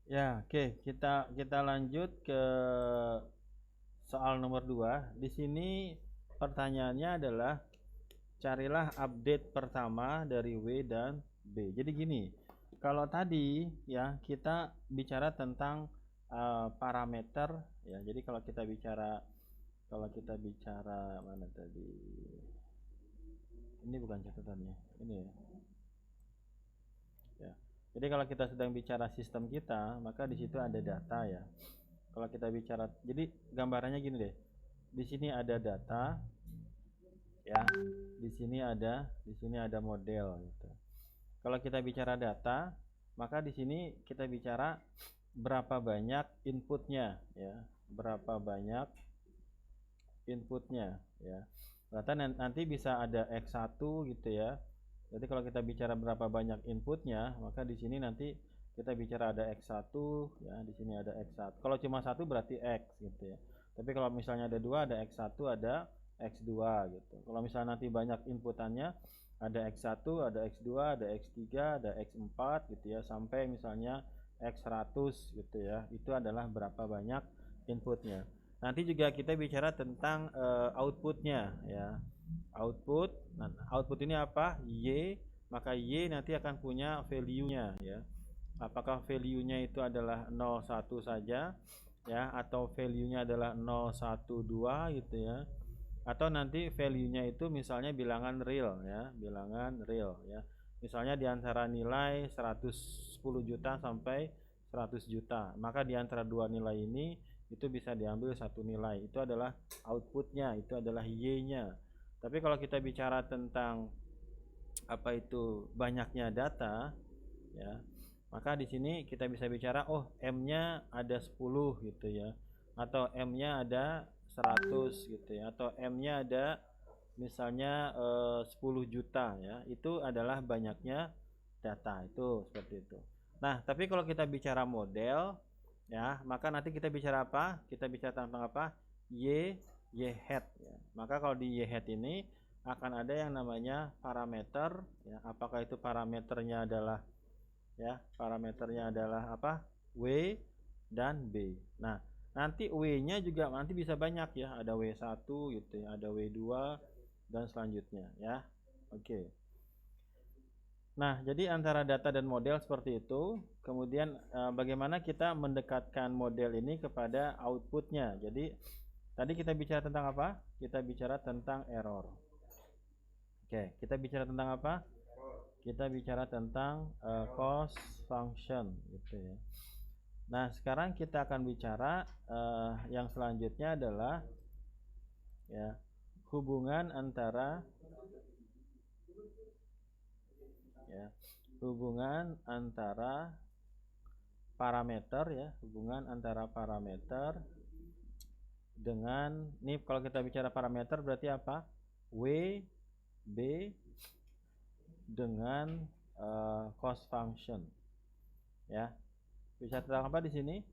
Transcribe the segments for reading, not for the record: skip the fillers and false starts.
Ya, oke, kita lanjut ke soal nomor 2. Di sini pertanyaannya adalah carilah update pertama dari W dan B. Jadi gini, kalau tadi ya kita bicara tentang parameter ya. Jadi kalau kita bicara mana tadi? Ini bukan catatannya. Ini ya. Ya. Jadi kalau kita sedang bicara sistem kita, maka di situ ada data ya. Kalau kita bicara, jadi gambarannya gini deh. Di sini ada data, ya. Di sini ada model gitu. Kalau kita bicara data, maka di sini kita bicara berapa banyak inputnya, ya. Berapa banyak inputnya, ya. Berarti nanti bisa ada X1 gitu ya. Jadi kalau kita bicara berapa banyak inputnya, maka di sini nanti kita bicara ada X1, ya, di sini ada X1. Kalau cuma satu berarti X gitu ya. Tapi kalau misalnya ada dua, ada X1, ada X2 gitu. Kalau misalnya nanti banyak inputannya, ada X1, ada X2, ada X3, ada X4 gitu ya, sampai misalnya X100 gitu ya. Itu adalah berapa banyak inputnya. Nanti juga kita bicara tentang outputnya ya. Output, nah output ini apa? Y, maka Y nanti akan punya value-nya ya. Apakah value-nya itu adalah 01 saja ya, atau value-nya adalah 012 gitu ya. Atau nanti value-nya itu misalnya bilangan real ya, bilangan real ya. Misalnya di antara nilai 110 juta sampai 100 juta. Maka di antara dua nilai ini itu bisa diambil satu nilai. Itu adalah outputnya, itu adalah Y-nya. Tapi kalau kita bicara tentang apa itu banyaknya data ya, maka di sini kita bisa bicara oh M-nya ada 10 gitu ya, atau M-nya ada 100 gitu ya, atau M-nya ada misalnya 10 juta ya. Itu adalah banyaknya data, itu seperti itu. Nah, tapi kalau kita bicara model ya, maka nanti kita bicara apa? Kita bicara tentang apa? Y hat ya. Maka kalau di Y hat ini akan ada yang namanya parameter ya. Apakah itu parameternya adalah apa? W dan B. Nah, nanti W-nya juga nanti bisa banyak ya. Ada W1 gitu ya, ada W2 dan selanjutnya ya. Oke. Nah, jadi antara data dan model seperti itu. Kemudian bagaimana kita mendekatkan model ini kepada outputnya. Jadi tadi kita bicara tentang apa? Kita bicara tentang error. Oke, kita bicara tentang apa? Kita bicara tentang cost function gitu ya. Nah, sekarang kita akan bicara yang selanjutnya adalah ya hubungan antara ya hubungan antara parameter ya, hubungan antara parameter dengan ini. Kalau kita bicara parameter berarti apa? W B dengan cost function ya. Bisa tentang apa di sini?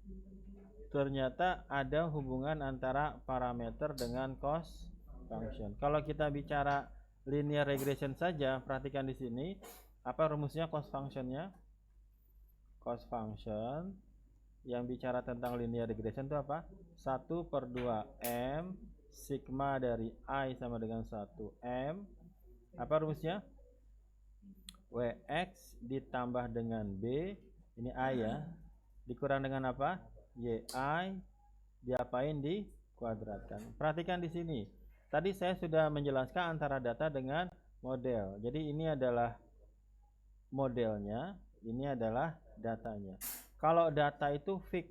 Ternyata ada hubungan antara parameter dengan cost function. Kalau kita bicara linear regression saja, perhatikan di sini apa rumusnya cost functionnya? Cost function yang bicara tentang linear regression itu apa? 1/2 M sigma dari I sama dengan 1 M. Apa rumusnya? WX ditambah dengan B, ini I ya, dikurang dengan apa? YI, diapain? Dikuadratkan. Perhatikan di sini. Tadi saya sudah menjelaskan antara data dengan model. Jadi ini adalah modelnya, ini adalah datanya. Kalau data itu fix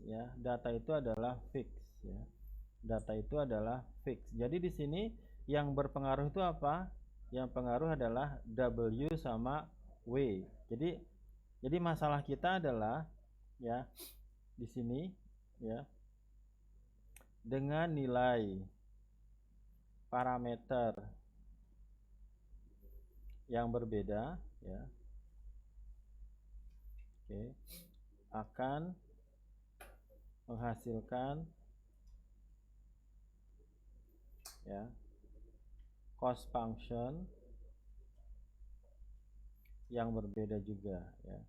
ya, data itu adalah fix ya. Data itu adalah fix. Jadi di sini yang berpengaruh itu apa? Yang pengaruh adalah W sama W. Jadi masalah kita adalah ya di sini ya dengan nilai parameter yang berbeda ya. Oke, akan menghasilkan ya cost function yang berbeda juga ya.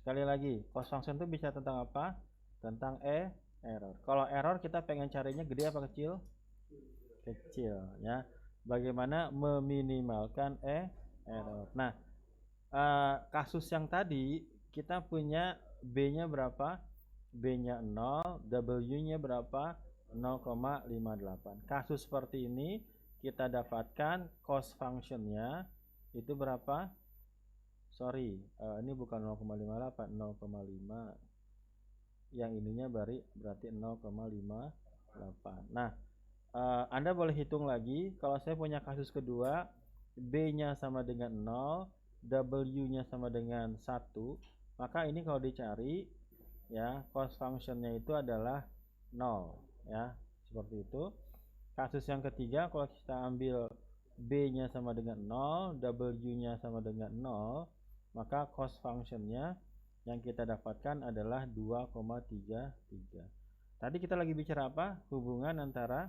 Sekali lagi, cost function itu bisa tentang apa? Tentang error. Kalau error kita pengen carinya gede apa kecil? Kecil, ya. Bagaimana meminimalkan error. Nah, kasus yang tadi kita punya B-nya berapa? B-nya 0, W-nya berapa? 0,58. Kasus seperti ini kita dapatkan cost function-nya itu berapa? Sorry, ini bukan 0,58, 0,5. Yang ininya berarti 0,58. Nah, Anda boleh hitung lagi. Kalau saya punya kasus kedua, B-nya sama dengan 0, W-nya sama dengan 1, maka ini kalau dicari, ya, cost function-nya itu adalah 0, ya, seperti itu. Kasus yang ketiga, kalau kita ambil B-nya sama dengan 0, W-nya sama dengan 0, maka cost function-nya yang kita dapatkan adalah 2,33. Tadi kita lagi bicara apa? Hubungan antara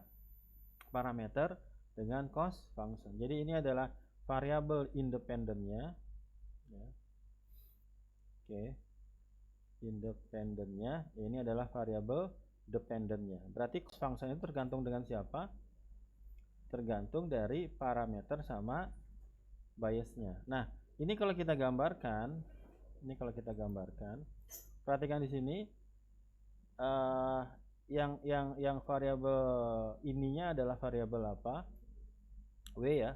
parameter dengan cost function. Jadi ini adalah variabel independennya, ya. Oke, independennya ini adalah variabel dependennya. Berarti cost function itu tergantung dengan siapa? Tergantung dari parameter sama biasnya. Nah, ini kalau kita gambarkan, perhatikan di sini, yang variabel ininya adalah variabel apa? W, ya.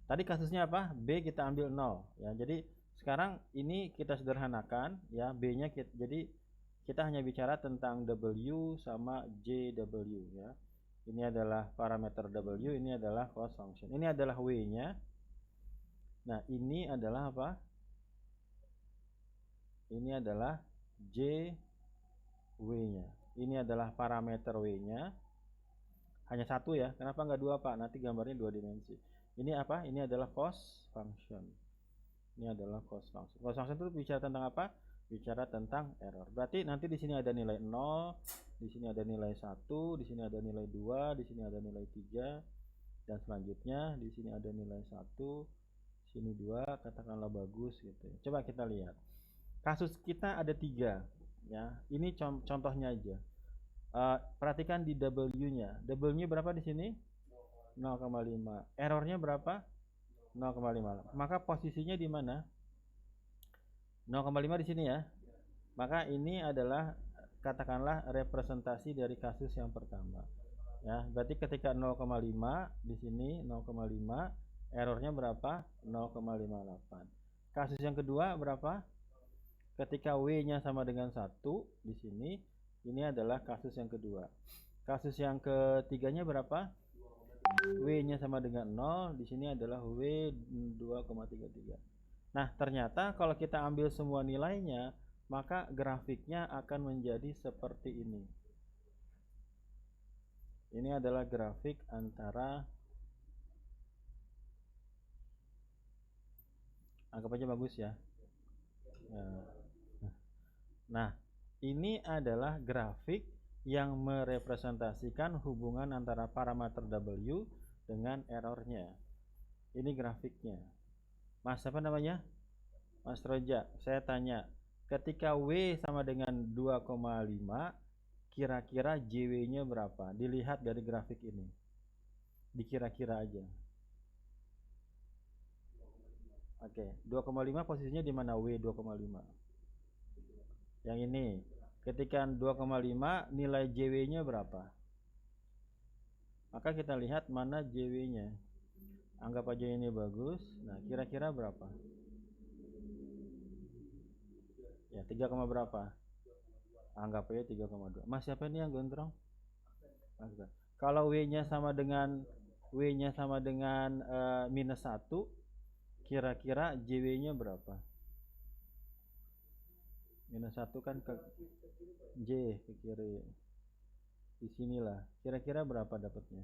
Tadi kasusnya apa? B kita ambil 0, ya. Jadi sekarang ini kita sederhanakan, ya. B-nya jadi kita hanya bicara tentang W sama JW, ya. Ini adalah parameter W, ini adalah cost function. Ini adalah W-nya. Nah, ini adalah apa? Ini adalah JW-nya. Ini adalah parameter W-nya. Hanya satu, ya. Kenapa nggak dua, Pak? Nanti gambarnya dua dimensi. Ini apa? Ini adalah cost function. Ini adalah cost function. Cost function itu bicara tentang apa? Bicara tentang error. Berarti nanti di sini ada nilai 0, di sini ada nilai 1, di sini ada nilai 2, di sini ada nilai 3, dan selanjutnya di sini ada nilai 1, sini 2, katakanlah bagus gitu. Coba kita lihat. Kasus kita ada 3, ya. Ini contohnya aja. Perhatikan di W-nya. W-nya berapa di sini? 0,5. Errornya berapa? 0,5. Maka posisinya di mana? 0,5 di sini, ya. Maka ini adalah, katakanlah, representasi dari kasus yang pertama, ya. Berarti ketika 0,5 di sini 0,5, errornya berapa? 0,58. Kasus yang kedua berapa? Ketika W-nya sama dengan 1 di sini, ini adalah kasus yang kedua. Kasus yang ketiganya berapa? W-nya sama dengan 0, di sini adalah W 2,33. Nah, ternyata kalau kita ambil semua nilainya, maka grafiknya akan menjadi seperti ini. Ini adalah grafik antara, anggap aja bagus, ya. Nah, ini adalah grafik yang merepresentasikan hubungan antara parameter W dengan errornya. Ini grafiknya. Mas, apa namanya? Mas Roja, saya tanya, ketika W sama dengan 2,5, kira-kira JW-nya berapa? Dilihat dari grafik ini. Dikira-kira aja. Oke, 2,5 posisinya di mana W 2,5? Yang ini. Ketika 2,5, nilai JW-nya berapa? Maka kita lihat mana JW-nya. Anggap aja ini bagus. Nah, kira-kira berapa? Ya, 3, berapa? Anggap aja 3,2. Mas, siapa ini yang gondrong? Kalau W-nya sama dengan minus 1, kira-kira JW-nya berapa? Minus 1 kan ke J ke kiri. Di sinilah. Kira-kira berapa dapatnya?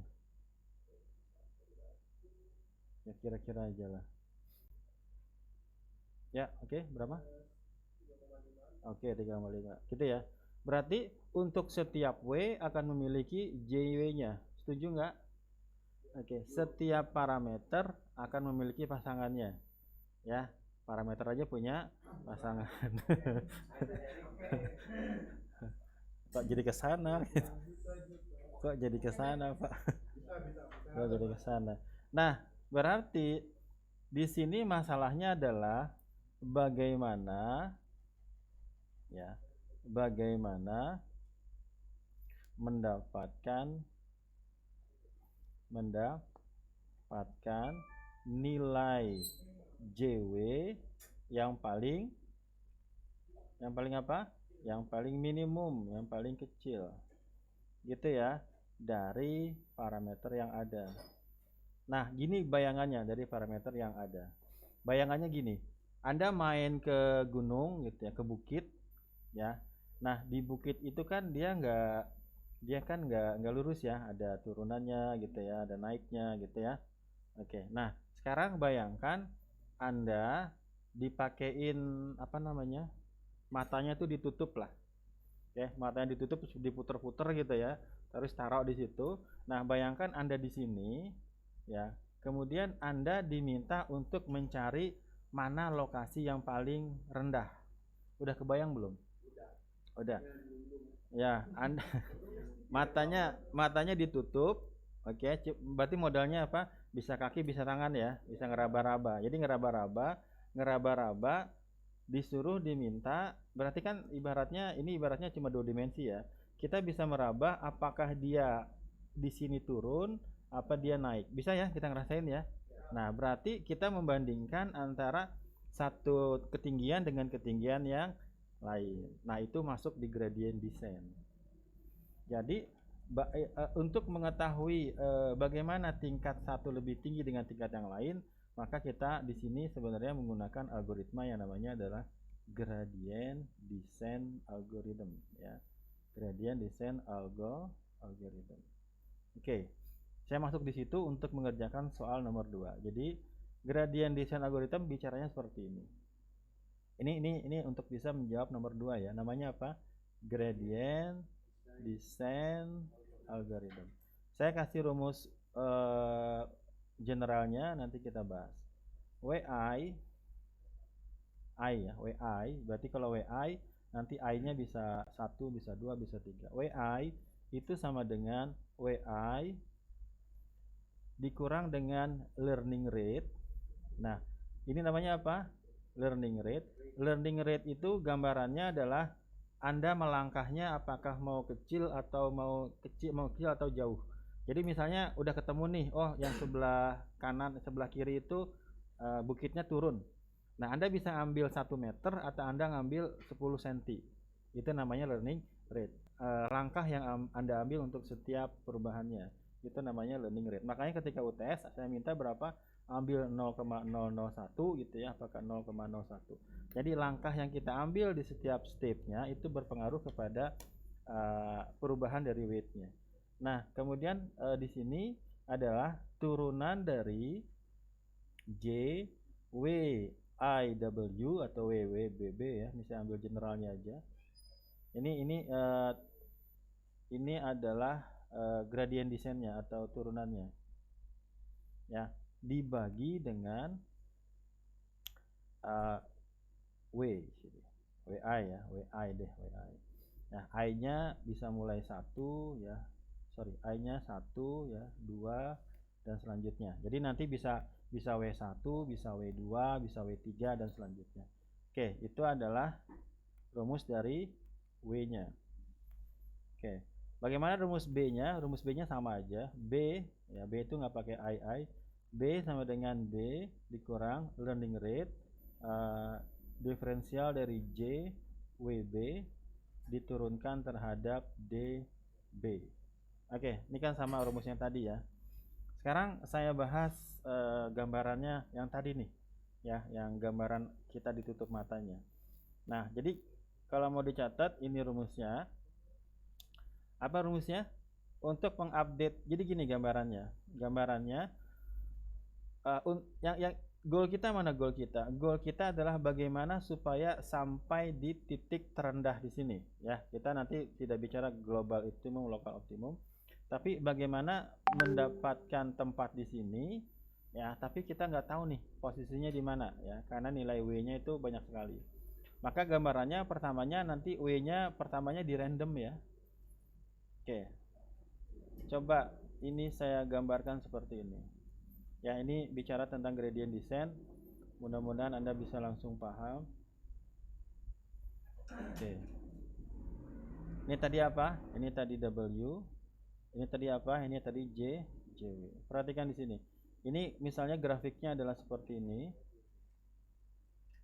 Ya, kira-kira aja lah. Ya, oke, berapa? Oke, 3,5. Gitu, ya. Berarti untuk setiap W akan memiliki JW-nya. Setuju nggak? Oke, setiap parameter akan memiliki pasangannya, ya. parameter aja punya pasangan. Kok jadi ke sana? Kok jadi ke sana, Pak? Kok jadi ke sana? Nah, berarti di sini masalahnya adalah bagaimana ya, bagaimana mendapatkan nilai JW yang paling apa? Yang paling minimum, yang paling kecil. Gitu ya, dari parameter yang ada. Nah, gini bayangannya dari parameter yang ada. Bayangannya gini, Anda main ke gunung gitu ya, ke bukit ya. Nah, di bukit itu kan dia kan nggak lurus ya, ada turunannya gitu ya, ada naiknya gitu ya. Oke, nah sekarang bayangkan Anda dipakein apa namanya, matanya tuh ditutup lah. Oke, matanya ditutup, diputer-puter gitu ya, terus taruh di situ. Nah, bayangkan Anda di sini ya, kemudian Anda diminta untuk mencari mana lokasi yang paling rendah. Udah kebayang belum? Udah. Ya, Anda matanya ditutup. Oke, berarti modalnya apa? Bisa kaki, bisa tangan ya, bisa ngeraba-raba. Jadi ngeraba-raba disuruh diminta, berarti kan ibaratnya cuma 2 dimensi ya. Kita bisa meraba apakah dia di sini turun apa dia naik. Bisa ya kita ngerasain ya. Nah, berarti kita membandingkan antara satu ketinggian dengan ketinggian yang lain. Nah, itu masuk di gradient descent. Jadi untuk mengetahui bagaimana tingkat satu lebih tinggi dengan tingkat yang lain, maka kita di sini sebenarnya menggunakan algoritma yang namanya adalah gradient descent algorithm ya. Gradient descent algorithm. Oke. Saya masuk di situ untuk mengerjakan soal nomor 2. Jadi gradient descent algorithm bicaranya seperti ini. Ini untuk bisa menjawab nomor 2 ya. Namanya apa? Gradient descent algorithm. Saya kasih rumus generalnya, nanti kita bahas. WI ya, WI berarti kalau WI nanti I-nya bisa 1, bisa 2, bisa 3. WI itu sama dengan WI dikurang dengan learning rate. Nah, ini namanya apa? Learning rate. Learning rate itu gambarannya adalah Anda melangkahnya apakah mau kecil atau jauh. Jadi misalnya udah ketemu nih, oh yang sebelah kanan, sebelah kiri itu bukitnya turun. Nah, Anda bisa ambil 1 meter atau Anda ngambil 10 cm. Itu namanya learning rate. Langkah yang Anda ambil untuk setiap perubahannya. Itu namanya learning rate. Makanya ketika UTS saya minta berapa? Ambil 0,001 gitu ya, apakah 0,01. Jadi langkah yang kita ambil di setiap stepnya itu berpengaruh kepada perubahan dari weight-nya. Nah, kemudian di sini adalah turunan dari JWIW atau WWBB ya. Ini saya ambil generalnya aja. Ini adalah gradient descent-nya atau turunannya. Ya, dibagi dengan WI ya, WI deh, WI. Nah, I-nya bisa mulai 1 ya. I-nya 1 ya, 2 dan selanjutnya. Jadi nanti bisa W1, bisa W2, bisa W3 dan selanjutnya. Oke, itu adalah rumus dari W-nya. Oke. Bagaimana rumus B-nya? Rumus B-nya sama aja. B ya, B itu nggak pakai I. B sama dengan B dikurang learning rate diferensial dari J WB diturunkan terhadap DB. Oke, ini kan sama rumus yang tadi ya. Sekarang saya bahas gambarannya yang tadi nih ya, yang gambaran kita ditutup matanya. Nah, jadi kalau mau dicatat ini rumusnya. Apa rumusnya? Untuk mengupdate. Jadi gini gambarannya. Yang goal kita mana goal kita? Goal kita adalah bagaimana supaya sampai di titik terendah di sini ya. Kita nanti tidak bicara global optimum, lokal optimum, tapi bagaimana mendapatkan tempat di sini ya, tapi kita nggak tahu nih posisinya di mana ya, karena nilai W-nya itu banyak sekali. Maka gambarannya pertamanya nanti W-nya pertamanya di random ya. Oke, coba ini saya gambarkan seperti ini. Ya, ini bicara tentang gradient descent. Mudah-mudahan Anda bisa langsung paham. Oke. Ini tadi apa? Ini tadi W. Ini tadi apa? Ini tadi JW. Perhatikan di sini. Ini misalnya grafiknya adalah seperti ini.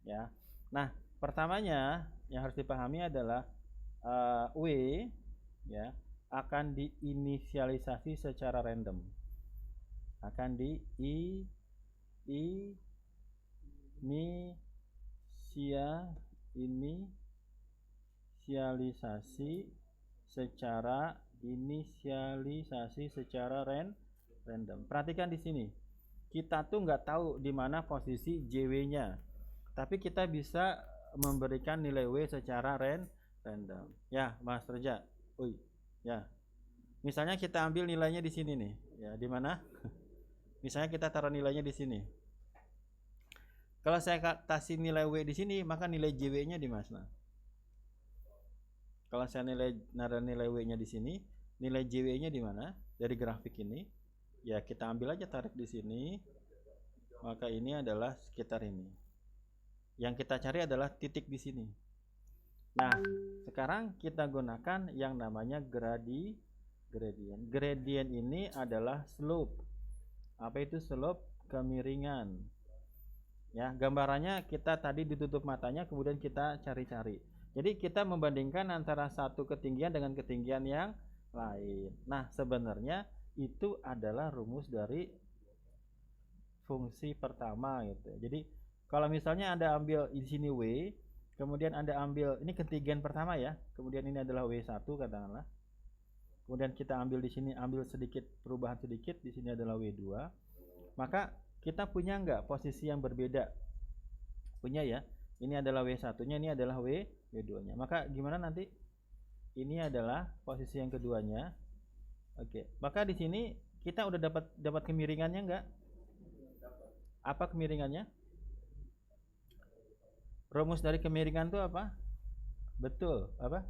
Ya. Nah, pertamanya yang harus dipahami adalah W ya akan diinisialisasi secara random. Akan inisialisasi secara random. Perhatikan di sini. Kita tuh nggak tahu di mana posisi JW-nya, tapi kita bisa memberikan nilai W secara random. Ya, Mas Reja. Ya. Misalnya kita ambil nilainya di sini nih. Ya, di mana? Misalnya kita taruh nilainya di sini. Kalau saya kasih nilai W di sini, maka nilai JW-nya di mana? Kalau saya naruh nilai W-nya di sini, nilai JW-nya di mana? Dari grafik ini. Ya, kita ambil aja, tarik di sini. Maka ini adalah sekitar ini. Yang kita cari adalah titik di sini. Nah, sekarang kita gunakan yang namanya gradient. Gradient ini adalah slope. Apa itu slope? Kemiringan. Ya, gambarannya kita tadi ditutup matanya, kemudian kita cari-cari. Jadi kita membandingkan antara satu ketinggian dengan ketinggian yang lain. Nah, sebenarnya itu adalah rumus dari fungsi pertama gitu. Jadi kalau misalnya Anda ambil di sini W, kemudian Anda ambil ini ketinggian pertama ya, kemudian ini adalah W1 katakanlah. Kemudian kita ambil di sini, ambil sedikit perubahan sedikit, di sini adalah W2. Maka kita punya enggak posisi yang berbeda? Punya ya. Ini adalah W1-nya, ini adalah W2-nya. Maka gimana nanti? Ini adalah posisi yang keduanya. Oke. Maka di sini kita udah dapat kemiringannya enggak? Apa kemiringannya? Rumus dari kemiringan itu apa? Betul, apa?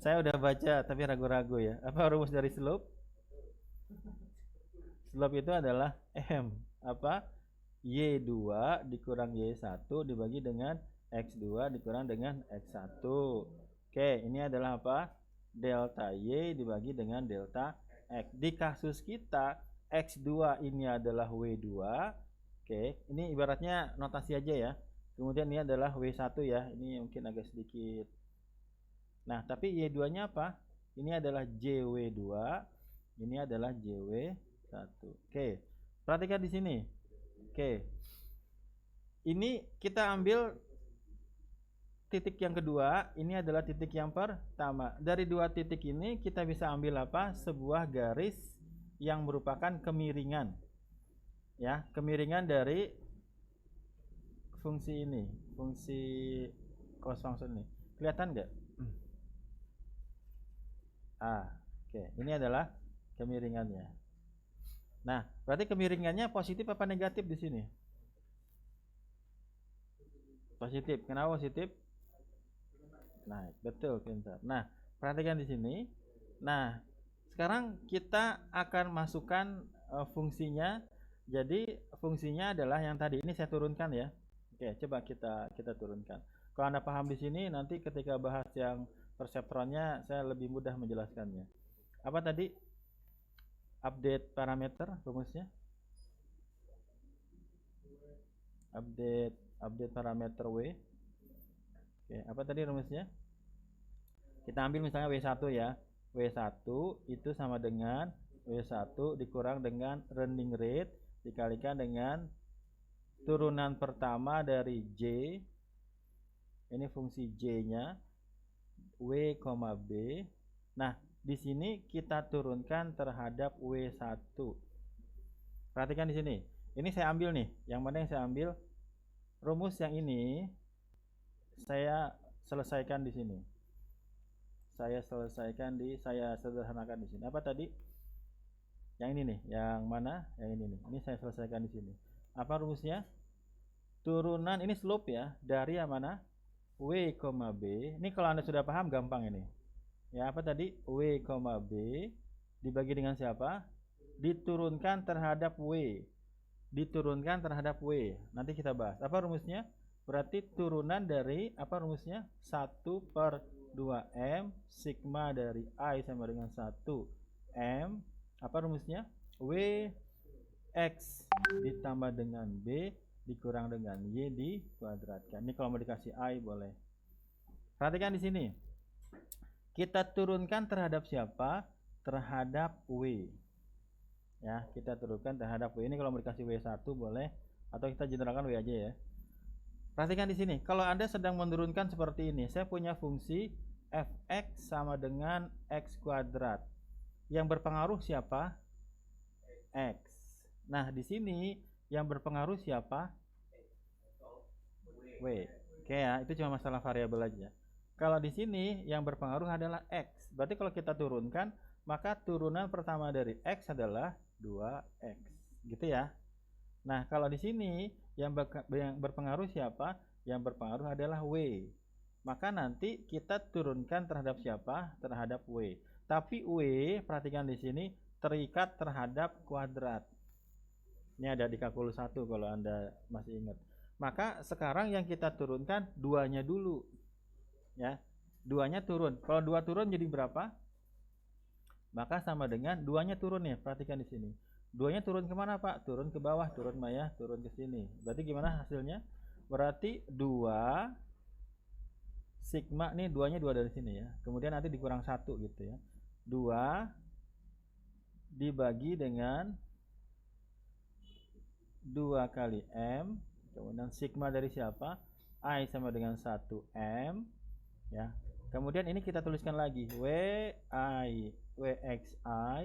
Saya udah baca tapi ragu-ragu ya. Apa rumus dari slope? Slope itu adalah M. Apa? Y2 dikurang Y1 dibagi dengan X2 dikurang dengan X1. Oke, ini adalah apa? Delta Y dibagi dengan delta X. Di kasus kita, X2 ini adalah W2. Oke, ini ibaratnya notasi aja ya. Kemudian ini adalah W1 ya. Ini mungkin agak sedikit. Nah, tapi Y2-nya apa? Ini adalah JW2. Ini adalah JW1. Oke. Perhatikan di sini. Oke. Ini kita ambil titik yang kedua, ini adalah titik yang pertama. Dari dua titik ini kita bisa ambil apa? Sebuah garis yang merupakan kemiringan. Ya, kemiringan dari fungsi ini, fungsi cos function ini. Kelihatan nggak? Oke. Ini adalah kemiringannya. Nah, berarti kemiringannya positif apa negatif di sini? Positif. Kenapa positif? Naik. Betul, pintar. Nah, perhatikan di sini. Nah, sekarang kita akan masukkan fungsinya. Jadi fungsinya adalah yang tadi. Ini saya turunkan ya. Oke, coba kita turunkan. Kalau Anda paham di sini, nanti ketika bahas yang perseptronnya saya lebih mudah menjelaskannya. Apa tadi? Update parameter rumusnya? Update parameter W. Oke, apa tadi rumusnya? Kita ambil misalnya W1 ya. W1 itu sama dengan W1 dikurang dengan running rate dikalikan dengan turunan pertama dari J. Ini fungsi J-nya. W, B. Nah, di sini kita turunkan terhadap W1. Perhatikan di sini. Ini saya ambil nih. Yang mana yang saya ambil? Rumus yang ini saya selesaikan di sini. Saya sederhanakan di sini. Apa tadi? Yang ini nih, yang mana? Yang ini nih. Ini saya selesaikan di sini. Apa rumusnya? Turunan ini slope ya, dari yang mana? W, B. Ini kalau Anda sudah paham gampang ini. Ya, apa tadi? W, B dibagi dengan siapa? Diturunkan terhadap W. Diturunkan terhadap W. Nanti kita bahas. Apa rumusnya? Berarti turunan dari apa rumusnya? 1/2M sigma dari I sama dengan 1M. Apa rumusnya? W X ditambah dengan B dikurang dengan Y dikuadratkan. Ini kalau mau dikasih I boleh. Perhatikan di sini. Kita turunkan terhadap siapa? Terhadap W. Ya, kita turunkan terhadap W. Ini kalau mau dikasih W1 boleh, atau kita generalkan W aja ya. Perhatikan di sini. Kalau Anda sedang menurunkan seperti ini, saya punya fungsi fx sama dengan x kuadrat. Yang berpengaruh siapa? X. Nah, di sini yang berpengaruh siapa? W. Oke ya, itu cuma masalah variabel aja. Kalau di sini yang berpengaruh adalah X. Berarti kalau kita turunkan, maka turunan pertama dari X adalah 2X. Gitu ya. Nah, kalau di sini yang berpengaruh siapa? Yang berpengaruh adalah W. Maka nanti kita turunkan terhadap siapa? Terhadap W. Tapi W, perhatikan di sini, terikat terhadap kuadrat. Ini ada di kalkulus 1 kalau Anda masih ingat. Maka sekarang yang kita turunkan duanya dulu. Ya. Duanya turun. Kalau 2 turun jadi berapa? Maka sama dengan duanya turun ya. Perhatikan di sini. Duanya turun kemana Pak? Turun ke bawah, turun Maya, turun ke sini. Berarti gimana hasilnya? Berarti 2 sigma nih, duanya 2 dari sini ya. Kemudian nanti dikurang 1 gitu ya. 2 dibagi dengan 2 kali M, kemudian sigma dari siapa? I sama dengan 1M ya. Kemudian ini kita tuliskan lagi WXI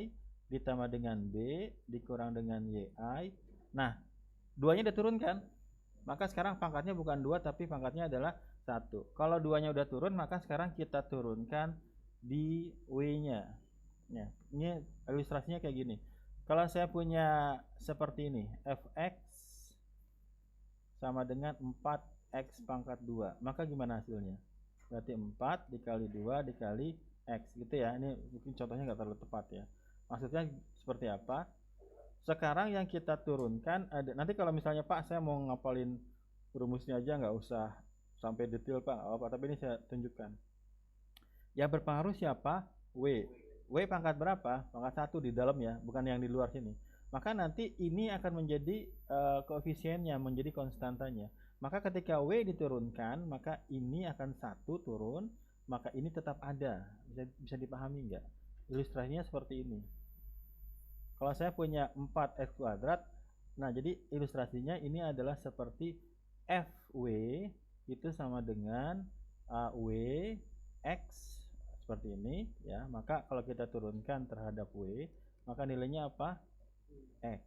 ditambah dengan B dikurang dengan YI. Nah, duanya udah turun kan? Maka sekarang pangkatnya bukan 2 tapi pangkatnya adalah 1. Kalau duanya udah turun, maka sekarang kita turunkan di W-nya. Ya, ini ilustrasinya kayak gini. Kalau saya punya seperti ini, fx sama dengan 4x pangkat 2, maka gimana hasilnya? Berarti 4 dikali 2 dikali x gitu ya. Ini mungkin contohnya nggak terlalu tepat ya. Maksudnya seperti apa? Sekarang yang kita turunkan ada, nanti kalau misalnya Pak saya mau ngapalin rumusnya aja nggak usah sampai detail Pak, apa, tapi ini saya tunjukkan. Yang berpengaruh siapa? W. W pangkat berapa? Pangkat 1 di dalam ya, bukan yang di luar sini. Maka nanti ini akan menjadi koefisiennya, menjadi konstantanya. Maka ketika W diturunkan, maka ini akan 1 turun, maka ini tetap ada. Bisa dipahami nggak? Ilustrasinya seperti ini. Kalau saya punya 4x kuadrat, nah jadi ilustrasinya ini adalah seperti Fw itu sama dengan W X seperti ini ya. Maka kalau kita turunkan terhadap W, maka nilainya apa? X.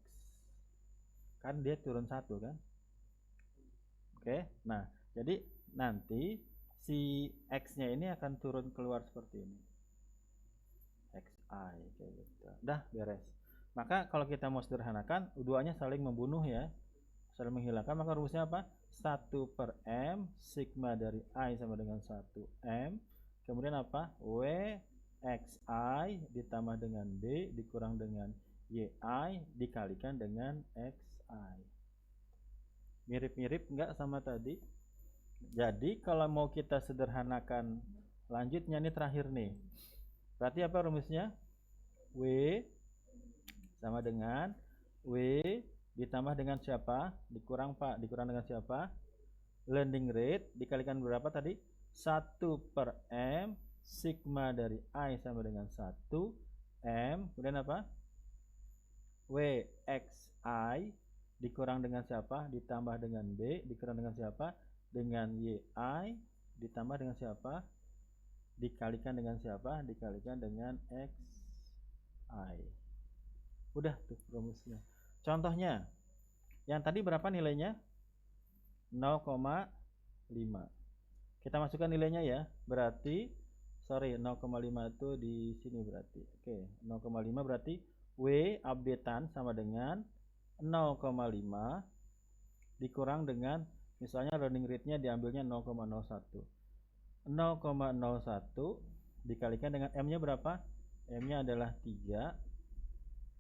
Kan dia turun 1 kan? Oke. Nah, jadi nanti si X-nya ini akan turun keluar seperti ini. XI kayak gitu. Dah beres. Maka kalau kita mau sederhanakan, duanya saling membunuh ya. Saling menghilangkan, maka rumusnya apa? 1/M sigma dari I sama dengan 1M. Kemudian apa? WXI ditambah dengan B dikurang dengan YI dikalikan dengan XI. Mirip-mirip enggak sama tadi? Jadi kalau mau kita sederhanakan lanjutnya nih terakhir nih. Berarti apa rumusnya? W sama dengan W ditambah dengan siapa? Dikurang Pak, dikurang dengan siapa? Landing rate dikalikan berapa tadi? 1/M sigma dari I sama dengan 1M. Kemudian apa? WXI dikurang dengan siapa? Ditambah dengan B dikurang dengan siapa? Dengan YI ditambah dengan siapa? Dikalikan dengan siapa? Dikalikan dengan XI. Udah tuh rumusnya. Contohnya, yang tadi berapa nilainya? 0,5. Kita masukkan nilainya ya. Berarti 0,5 itu di sini berarti. Oke, 0,5 berarti W updatean sama dengan 0,5 dikurang dengan misalnya learning rate-nya diambilnya 0,01. 0,01 dikalikan dengan M-nya berapa? M-nya adalah 3.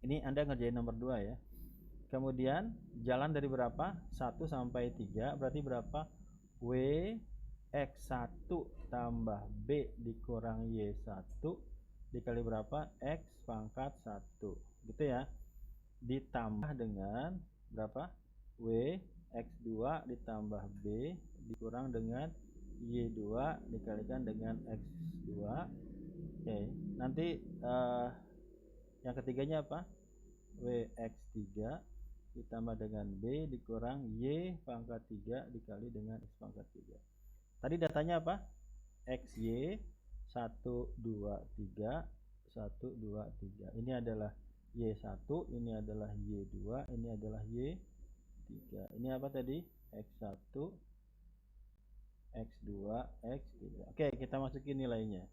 Ini Anda ngerjain nomor 2 ya. Kemudian jalan dari berapa? 1 sampai 3 berarti berapa? W X1 tambah B dikurang Y1 dikali berapa? X pangkat 1. Gitu ya. Ditambah dengan berapa? W X2 ditambah B dikurang dengan Y2 dikalikan dengan X2. Oke, nanti yang ketiganya apa? WX3 ditambah dengan B dikurang Y pangkat 3 dikali dengan X pangkat 3. Tadi datanya apa? XY 1, 2, 3 1, 2, 3. Ini adalah Y1, ini adalah Y2, ini adalah Y3. Ini apa tadi? X1, X2, X3. Oke, kita masukin nilainya.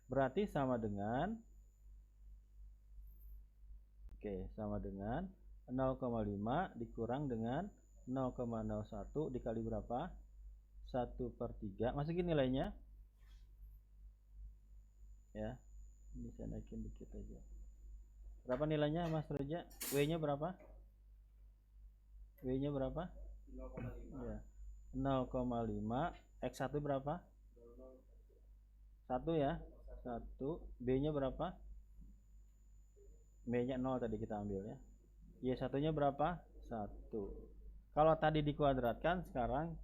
Berarti sama dengan sama dengan 0,5 dikurang dengan 0,01 dikali berapa? 1/3. Masukin nilainya. Ya. Ini saya naikin dikit aja. Berapa nilainya Mas Reja? W-nya berapa? W-nya berapa? 0,5. Ya. 0,5. X1 berapa? 1 ya. 1. B-nya berapa? B-nya 0 tadi kita ambil ya. Y1-nya berapa? 1. Kalau tadi dikuadratkan, sekarang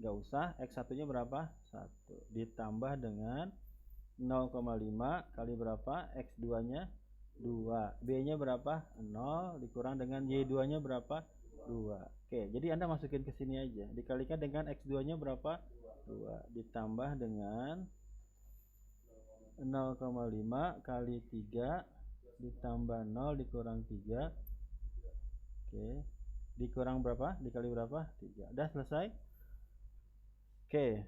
nggak usah. X1-nya berapa? 1. Ditambah dengan 0,5 kali berapa? X2-nya 2. B-nya berapa? 0. Dikurang dengan Y2-nya berapa? 2. Oke, jadi Anda masukin ke sini aja. Dikalikan dengan X2-nya berapa? 2. Ditambah dengan 0,5 kali 3 ditambah 0 dikurang 3. Oke. Dikurang berapa? Dikali berapa? 3. Udah selesai? Oke.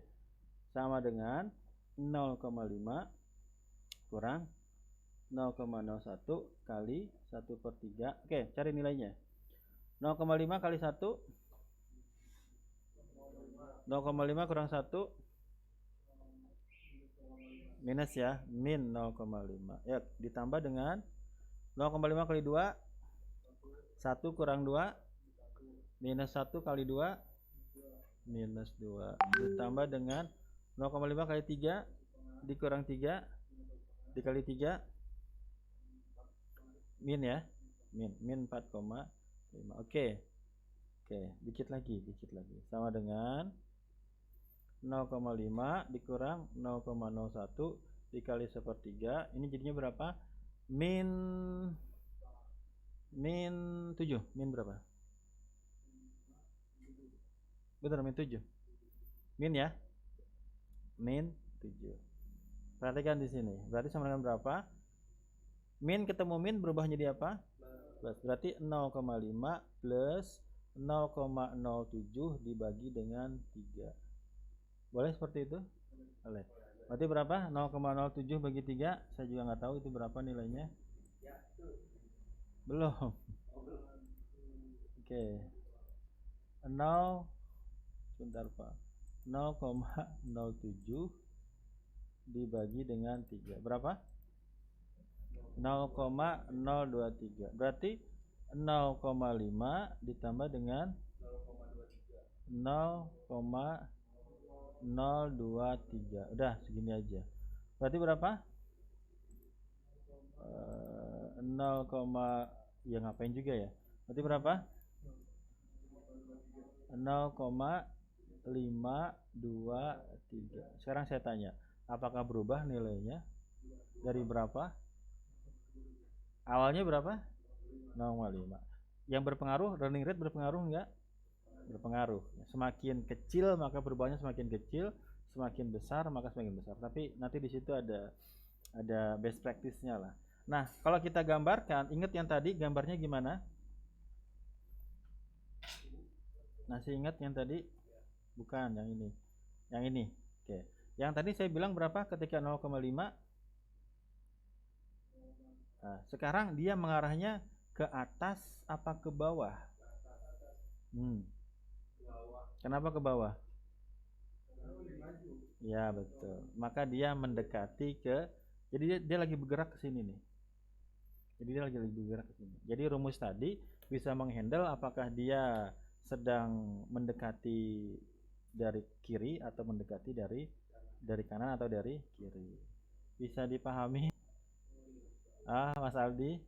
Sama dengan 0,5 kurang 0,01 kali 1/3. Oke, cari nilainya. 0,5 kali 1. 0,5 kurang 1 minus ya, min 0,5. Ya, ditambah dengan 0,5 kali 2 1 kurang 2 minus 1 kali 2 minus 2 ditambah dengan 0,5 kali 3 dikurang 3 dikali 3 min ya, min 4,5. Oke, dikit lagi sama dengan 0,5 dikurang 0,01 dikali 1/3. Ini jadinya berapa? Min 7. Min berapa? Benar, min 7. Min ya. Min 7. Perhatikan di sini. Berarti sama dengan berapa? Min ketemu min berubah jadi apa? Plus. Berarti 0,5 plus 0,07 dibagi dengan 3. Boleh seperti itu? Boleh. Berarti berapa? 0,07 bagi 3. Saya juga nggak tahu itu berapa nilainya. Belum. Oke. 0 sebentar Pak. 0,07 dibagi dengan 3. Berapa? 0,023. Berarti 0,5 ditambah dengan 0,023. Udah segini aja. Berarti berapa? 0, ya ngapain juga ya. Berarti berapa? 0,523. Sekarang saya tanya, apakah berubah nilainya? Dari berapa? Awalnya berapa? 0,5. Yang berpengaruh, running rate berpengaruh enggak? Berpengaruh. Semakin kecil maka perubahannya semakin kecil, semakin besar maka semakin besar. Tapi nanti di situ ada best practice-nya lah. Nah, kalau kita gambarkan, ingat yang tadi gambarnya gimana? Masih ingat yang tadi? Bukan, yang ini. Yang ini. Oke. Yang tadi saya bilang berapa ketika 0,5? Nah, sekarang dia mengarahnya ke atas apa ke bawah? Kenapa ke bawah? Ya, betul. Maka dia mendekati ke, jadi dia lagi bergerak ke sini nih. Jadi dia lagi bergerak ke sini. Jadi rumus tadi bisa menghandle apakah dia sedang mendekati dari kiri atau mendekati dari kanan atau dari kiri. Bisa dipahami? Mas Aldi,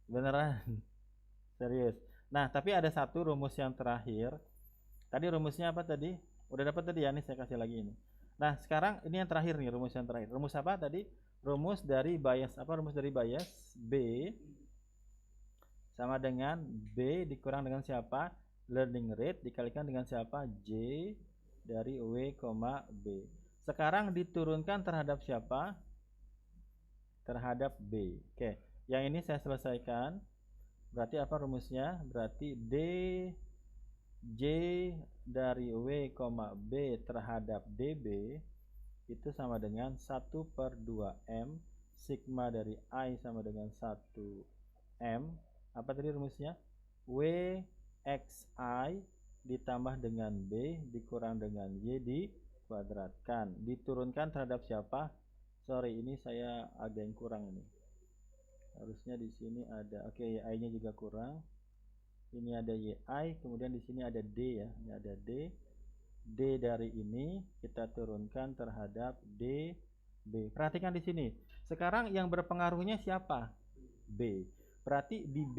beneran? Serius. Nah, tapi ada satu rumus yang terakhir. Tadi rumusnya apa tadi? Udah dapat tadi ya, nih saya kasih lagi ini. Nah, sekarang ini yang terakhir nih, rumus yang terakhir. Rumus apa tadi? Rumus dari bias. Apa rumus dari bias? B sama dengan B dikurang dengan siapa? Learning rate dikalikan dengan siapa? J dari W, B. Sekarang diturunkan terhadap siapa? Terhadap B. Oke, yang ini saya selesaikan. Berarti apa rumusnya? Berarti D J dari W, B terhadap DB itu sama dengan 1/2M sigma dari I sama dengan 1M. Apa tadi rumusnya? W XI ditambah dengan B dikurang dengan Y dikuadratkan. Diturunkan terhadap siapa? Sorry, ini saya ada yang kurang ini. Harusnya di sini ada, oke, I-nya juga kurang. Ini ada YI, kemudian di sini ada D ya. Ini ada D. D dari ini kita turunkan terhadap DB. Perhatikan di sini. Sekarang yang berpengaruhnya siapa? B. Berarti di B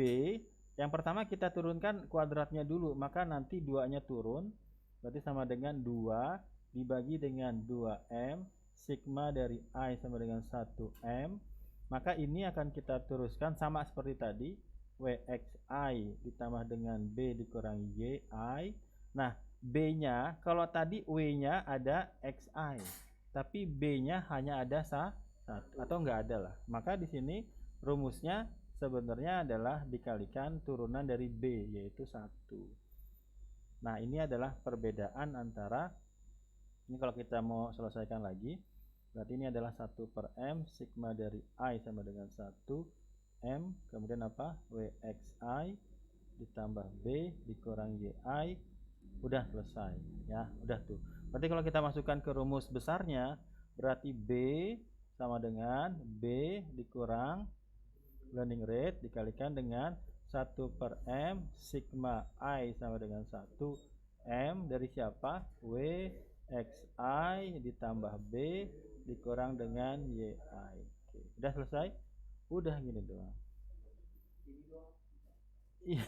yang pertama kita turunkan kuadratnya dulu, maka nanti 2-nya turun. Berarti sama dengan 2 dibagi dengan 2M sigma dari I sama dengan 1M. Maka ini akan kita teruskan sama seperti tadi, WXI ditambah dengan B dikurang YI. Nah, B-nya, kalau tadi W-nya ada XI, tapi B-nya hanya ada 1 atau enggak ada lah. Maka di sini rumusnya sebenarnya adalah dikalikan turunan dari B, yaitu 1. Nah, ini adalah perbedaan antara, ini kalau kita mau selesaikan lagi, berarti ini adalah 1/M sigma dari I sama dengan 1M, kemudian apa? WXI ditambah B dikurang YI. Udah selesai ya, udah tuh. Berarti kalau kita masukkan ke rumus besarnya, berarti B sama dengan B dikurang learning rate dikalikan dengan 1/M sigma I sama dengan 1M dari siapa? WXI ditambah B dikurang dengan YI. Oke, udah selesai? Udah gini doang. Iya.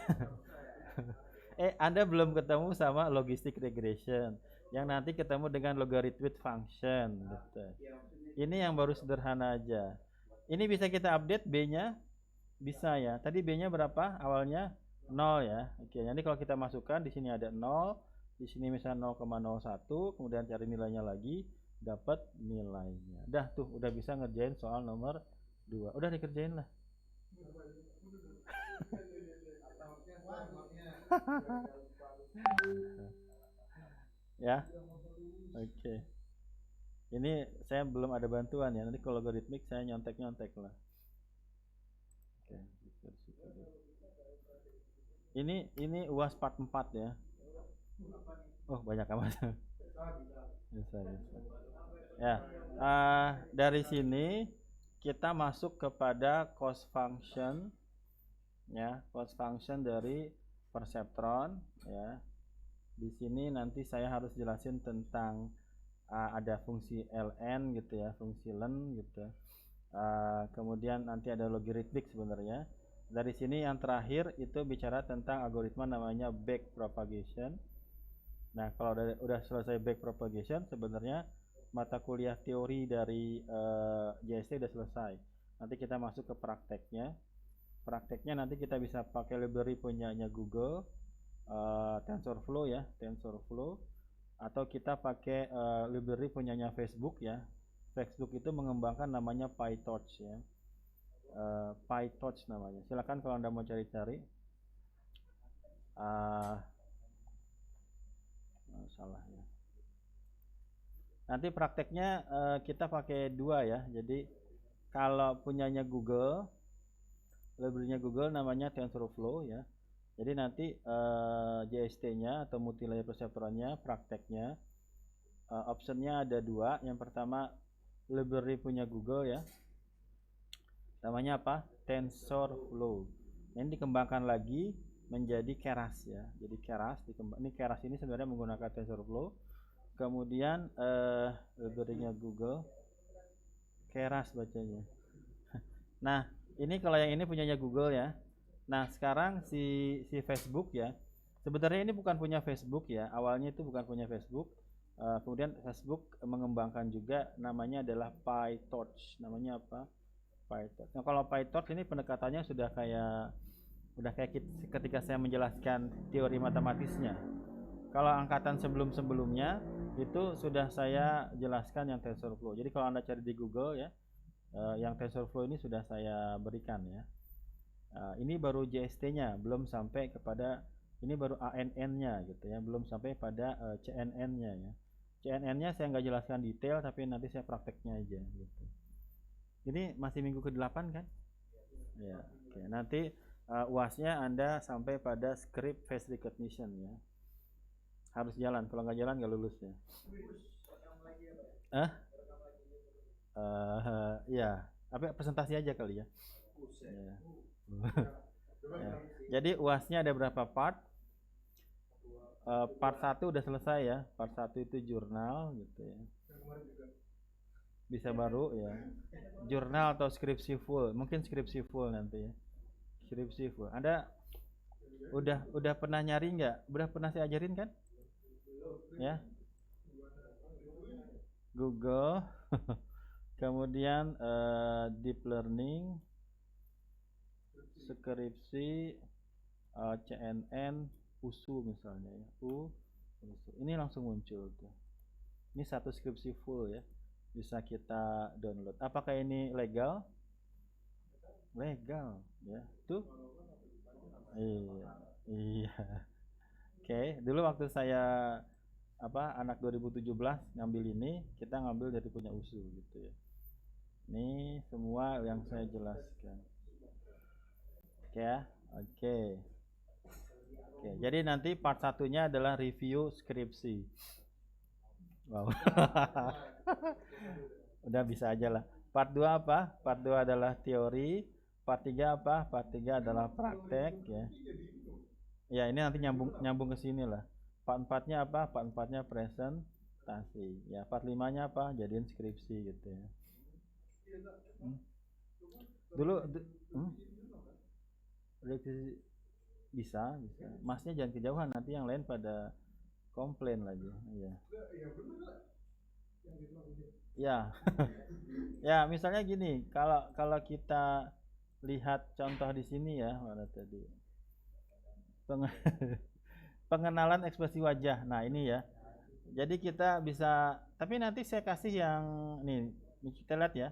Anda belum ketemu sama logistic regression yang nanti ketemu dengan logarithmic function. Betul. Ini yang baru sederhana aja. Ini bisa kita update B-nya? Bisa ya. Tadi B-nya berapa? Awalnya 0 ya. Oke, nanti kalau kita masukkan di sini ada 0, di sini misalnya 0,01, kemudian cari nilainya lagi, dapat nilainya. Udah tuh, udah bisa ngerjain soal nomor 2. Udah dikerjain lah. Ya. Oke. Ini saya belum ada bantuan ya. Nanti kalau logaritmik saya nyontek-nyontek lah. Oke. Ini UAS part 4 ya. Oh, banyak amat. Bisa. Ya. Dari sini kita masuk kepada cost function ya, cost function dari perseptron ya. Di sini nanti saya harus jelasin tentang ada fungsi ln gitu ya, fungsi len gitu. Kemudian nanti ada logaritmik sebenarnya. Dari sini yang terakhir itu bicara tentang algoritma namanya backpropagation. Nah, kalau udah selesai backpropagation, sebenarnya mata kuliah teori dari JST udah selesai. Nanti kita masuk ke prakteknya. Prakteknya nanti kita bisa pakai library punyanya Google, TensorFlow ya, TensorFlow, atau kita pakai library punyanya Facebook ya. Facebook itu mengembangkan namanya PyTorch ya, PyTorch namanya. Silakan kalau Anda mau cari-cari. Salah ya. Nanti prakteknya kita pakai 2 ya. Jadi kalau punyanya Google library-nya Google namanya TensorFlow ya. Jadi nanti JST-nya atau multi-layer perceptron-nya, prakteknya, optionnya ada dua. Yang pertama library punya Google ya, namanya apa? TensorFlow. Ini dikembangkan lagi menjadi Keras ya. Jadi Keras ini Keras ini sebenarnya menggunakan TensorFlow. Kemudian library-nya Google, Keras bacanya. Nah, ini kalau yang ini punyanya Google ya. Nah, sekarang si Facebook ya. Sebenarnya ini bukan punya Facebook ya. Awalnya itu bukan punya Facebook. Kemudian Facebook mengembangkan juga, namanya adalah PyTorch. Namanya apa? PyTorch. Nah, kalau PyTorch ini pendekatannya sudah kayak ketika saya menjelaskan teori matematisnya. Kalau angkatan sebelum-sebelumnya itu sudah saya jelaskan yang TensorFlow. Jadi kalau Anda cari di Google ya, yang TensorFlow ini sudah saya berikan ya. Ini baru JST-nya, belum sampai kepada ini baru ANN-nya gitu ya, belum sampai pada CNN-nya ya. CNN-nya saya nggak jelaskan detail, tapi nanti saya prakteknya aja gitu. Ini masih minggu ke-8 kan? Ya, oke. Nanti UAS-nya Anda sampai pada script face recognition ya. Harus jalan, kalau nggak jalan nggak lulus ya. Ya, apa presentasi aja kali ya. Ya. Ya. Jadi UAS-nya ada berapa part? Part 1 udah selesai ya. Part 1 itu jurnal gitu ya. Bisa baru ya. Jurnal atau skripsi full. Mungkin skripsi full nanti ya. Skripsi full. Anda udah pernah nyari nggak? Udah pernah saya ajarin kan? Ya. Google. Kemudian deep learning, skripsi, CNN, USU misalnya ya. USU. Ini langsung muncul tuh. Ini satu skripsi full ya. Bisa kita download. Apakah ini legal? Legal ya. Tuh. Iya. Iya. Oke, dulu waktu saya anak 2017 ngambil ini, kita ngambil dari punya USU gitu ya. Ini semua yang saya jelaskan. Oke ya. Oke. Oke, jadi nanti part satunya adalah review skripsi. Wow. Udah bisa aja lah. Part 2 apa? Part 2 adalah teori. Part 3 apa? Part 3 adalah praktek ya. Ya, ini nanti nyambung ke sini lah. Part 4-nya apa? Part 4-nya presentasi. Ya, part 5-nya apa? Jadiin skripsi gitu ya. Dulu bisa. Masnya jangan kejauhan, nanti yang lain pada komplain lagi. Iya. Ya. Ya, misalnya gini, kalau kita lihat contoh di sini ya, mana tadi? Pengenalan ekspresi wajah. Nah, ini ya. Jadi kita bisa, tapi nanti saya kasih yang nih, kita lihat ya.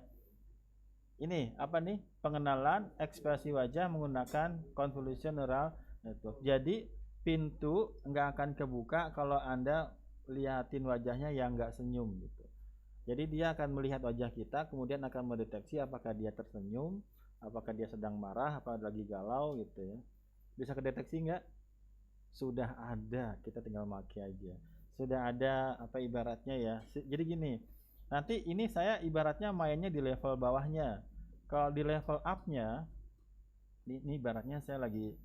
Ini apa nih? Pengenalan ekspresi wajah menggunakan convolution neural network. Jadi pintu nggak akan kebuka kalau Anda lihatin wajahnya yang nggak senyum gitu. Jadi dia akan melihat wajah kita, kemudian akan mendeteksi apakah dia tersenyum, apakah dia sedang marah, apakah lagi galau gitu ya. Bisa kedeteksi nggak? Sudah ada, kita tinggal pakai aja. Sudah ada ibaratnya ya. Jadi gini, nanti ini saya ibaratnya mainnya di level bawahnya. Kalau di level up-nya, ini ibaratnya saya lagi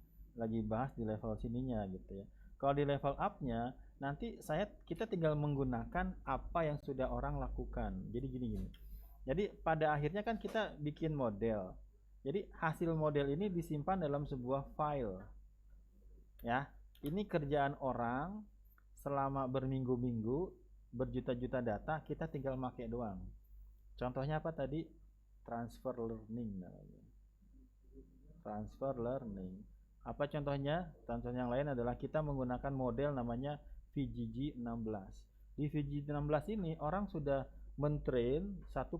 bahas di level sininya gitu ya. Kalau di level up-nya, nanti kita tinggal menggunakan apa yang sudah orang lakukan. Jadi gini. Jadi pada akhirnya kan kita bikin model. Jadi hasil model ini disimpan dalam sebuah file. Ya, ini kerjaan orang selama berminggu-minggu, berjuta-juta data, kita tinggal pakai doang. Contohnya apa tadi? Transfer learning namanya. Transfer learning. Apa contohnya? Contoh yang lain adalah kita menggunakan model namanya VGG16. Di VGG16 ini orang sudah mentrain 1,2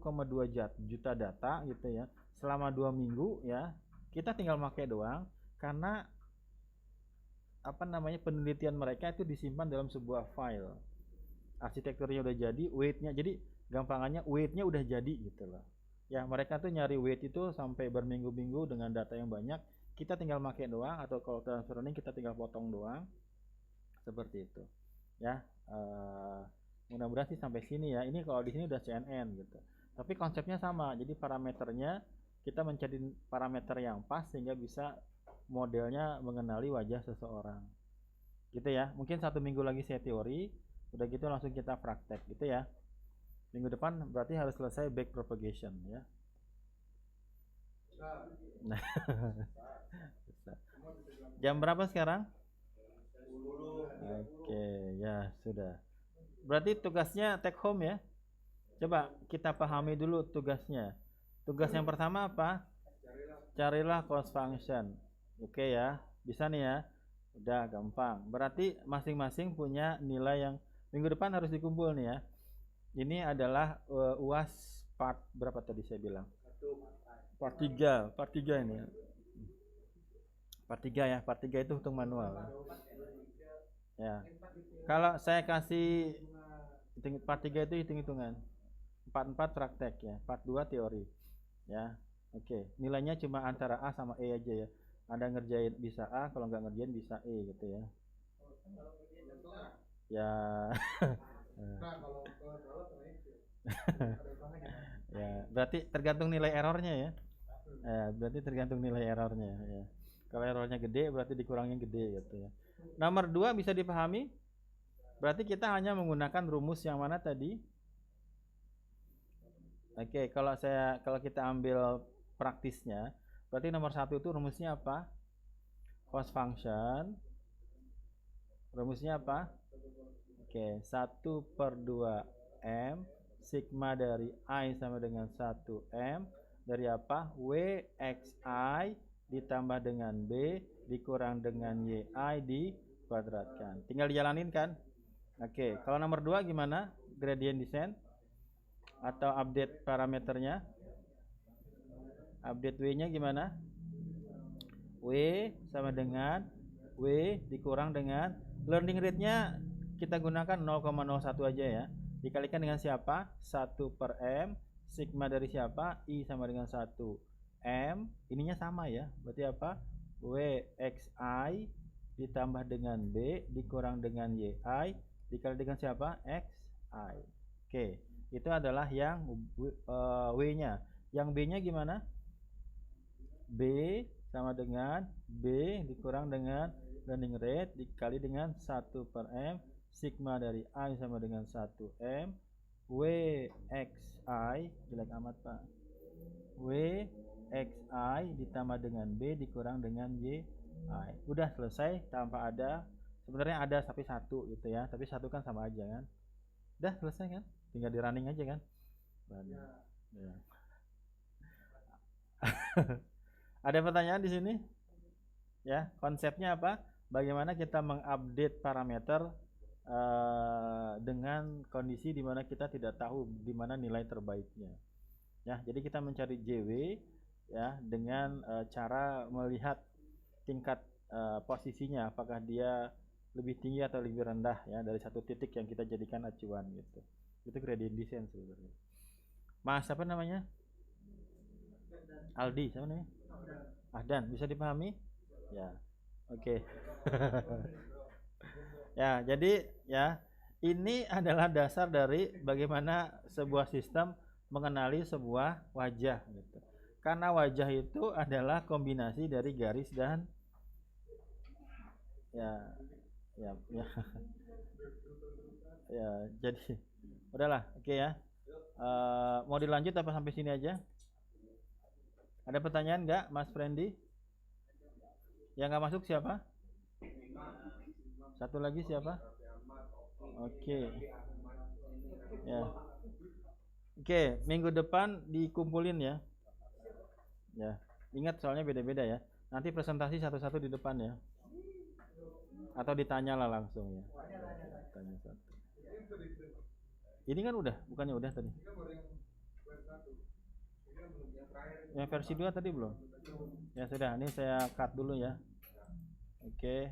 juta data gitu ya. Selama 2 minggu ya. Kita tinggal pakai doang karena penelitian mereka itu disimpan dalam sebuah file. Arsitekturnya udah jadi, weight-nya jadi gampangannya weight-nya udah jadi gitu loh. Ya, mereka tuh nyari weight itu sampai berminggu-minggu dengan data yang banyak. Kita tinggal pakai doang, atau kalau transfer learning kita tinggal potong doang. Seperti itu. Ya, mudah-mudahan sih sampai sini ya. Ini kalau di sini udah CNN gitu. Tapi konsepnya sama. Jadi parameternya kita mencari parameter yang pas sehingga bisa modelnya mengenali wajah seseorang. Gitu ya. Mungkin 1 minggu lagi saya teori, udah gitu langsung kita praktek gitu ya. Minggu depan berarti harus selesai back propagation ya. Nah, jam berapa sekarang? Oke, ya sudah. Berarti tugasnya take home ya. Coba kita pahami dulu tugasnya. Tugas yang pertama apa? Carilah cost function. Oke ya, bisa nih ya. Udah gampang. Berarti masing-masing punya nilai yang minggu depan harus dikumpul nih ya. Ini adalah UAS part berapa tadi saya bilang? Part 3 ini ya. Part 3 ya, part 3 itu hitung manual. Ya. Kalau saya kasih part 3 itu hitung-hitungan. Part 4 praktek ya, part 2 teori. Ya. Oke, nilainya cuma antara A sama E aja ya. Anda ngerjain bisa A, kalau nggak ngerjain bisa E gitu ya. Ya. Ya, berarti tergantung nilai errornya ya. Berarti tergantung nilai errornya ya. Kalau errornya gede berarti dikurangin gede gitu ya. Nomor 2 bisa dipahami? Berarti kita hanya menggunakan rumus yang mana tadi? Oke, kalau kita ambil praktisnya, berarti nomor 1 itu rumusnya apa? Cost function. Rumusnya apa? Oke, 1/2M sigma dari I sama dengan 1M dari apa? WXI ditambah dengan B dikurang dengan YI dikuadratkan. Tinggal dijalanin kan? Oke, kalau nomor 2 gimana? Gradient descent atau update parameternya? Update W-nya gimana? W sama dengan W dikurang dengan learning rate-nya kita gunakan 0,01 aja ya. Dikalikan dengan siapa? 1/M sigma dari siapa? I sama dengan 1M. Ininya sama ya. Berarti apa? WXI ditambah dengan B dikurang dengan YI dikali dengan siapa? XI. Oke, itu adalah yang W-nya. Yang B-nya gimana? B sama dengan B dikurang dengan learning rate dikali dengan 1/M sigma dari I sama dengan 1M WXI, jelek amat Pak, WXI ditambah dengan B dikurang dengan YI. Udah selesai tanpa ada, sebenarnya ada tapi 1 gitu ya, tapi 1 kan sama aja kan. Udah selesai kan, tinggal di running aja kan. Ya. Ada pertanyaan di sini? Ya, konsepnya apa? Bagaimana kita mengupdate parameter dengan kondisi di mana kita tidak tahu di mana nilai terbaiknya. Ya, jadi kita mencari JW ya dengan cara melihat tingkat posisinya, apakah dia lebih tinggi atau lebih rendah ya dari satu titik yang kita jadikan acuan gitu. Itu gradient descent sebenarnya. Mas apa namanya? Aldi, siapa namanya? Ahdan, bisa dipahami? Ya. Oke. Ya, jadi ya ini adalah dasar dari bagaimana sebuah sistem mengenali sebuah wajah gitu. Karena wajah itu adalah kombinasi dari garis dan ya ya jadi udahlah, oke ya. Mau dilanjut apa sampai sini aja? Ada pertanyaan nggak, Mas Friendly? Yang nggak masuk siapa? Satu lagi siapa? Oke. Ya. Oke, minggu depan dikumpulin ya. Ya. Ingat soalnya beda-beda ya. Nanti presentasi satu-satu di depan ya. Atau ditanya lah langsung ya. Tanya satu. Ini kan udah, bukannya udah tadi? Yang versi 2 tadi belum? Ya sudah, ini saya cut dulu ya. Oke.